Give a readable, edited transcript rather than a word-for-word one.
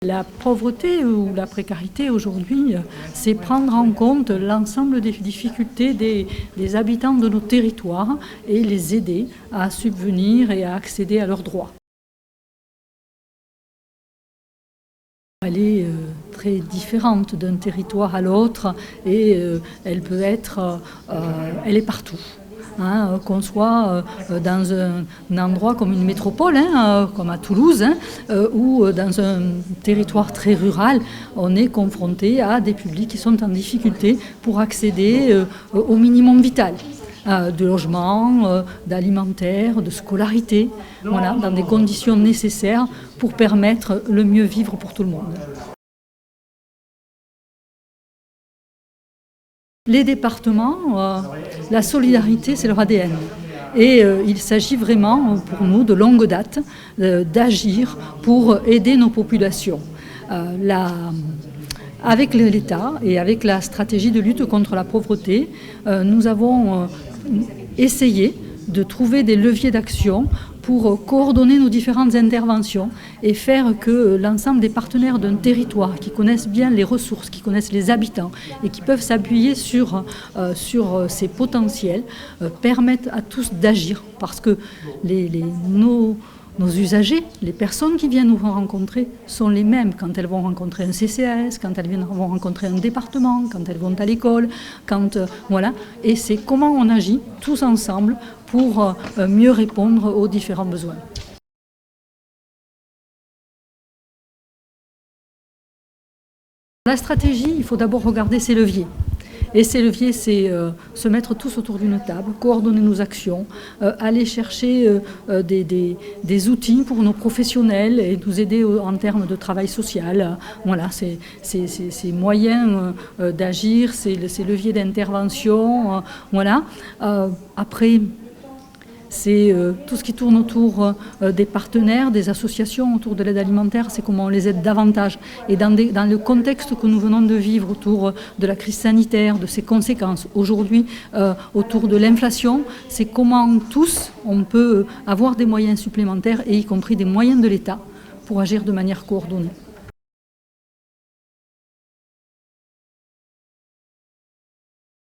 La pauvreté ou la précarité aujourd'hui, c'est prendre en compte l'ensemble des difficultés des habitants de nos territoires et les aider à subvenir et à accéder à leurs droits. Elle est très différente d'un territoire à l'autre et elle peut être, elle est partout. Hein, qu'on soit dans un endroit comme une métropole, comme à Toulouse, ou dans un territoire très rural, on est confronté à des publics qui sont en difficulté pour accéder au minimum vital. De logement, d'alimentaire, de scolarité, voilà, dans des conditions nécessaires pour permettre le mieux vivre pour tout le monde. Les départements, la solidarité, c'est leur ADN. Et il s'agit vraiment, pour nous, de longue date, d'agir pour aider nos populations. Avec l'État et avec la stratégie de lutte contre la pauvreté, nous avons essayé de trouver des leviers d'action pour coordonner nos différentes interventions et faire que l'ensemble des partenaires d'un territoire qui connaissent bien les ressources, qui connaissent les habitants et qui peuvent s'appuyer sur ces potentiels permettent à tous d'agir parce que nos usagers, les personnes qui viennent nous rencontrer sont les mêmes quand elles vont rencontrer un CCAS, quand elles vont rencontrer un département, quand elles vont à l'école, voilà. Et c'est comment on agit tous ensemble pour mieux répondre aux différents besoins. La stratégie, il faut d'abord regarder ses leviers. Et ces leviers, c'est se mettre tous autour d'une table, coordonner nos actions, aller chercher des outils pour nos professionnels et nous aider en termes de travail social. Voilà, ces moyens d'agir, ces leviers d'intervention. Voilà. Après, c'est tout ce qui tourne autour des partenaires, des associations autour de l'aide alimentaire, c'est comment on les aide davantage. Et dans le contexte que nous venons de vivre autour de la crise sanitaire, de ses conséquences, aujourd'hui autour de l'inflation, c'est comment tous on peut avoir des moyens supplémentaires et y compris des moyens de l'État pour agir de manière coordonnée.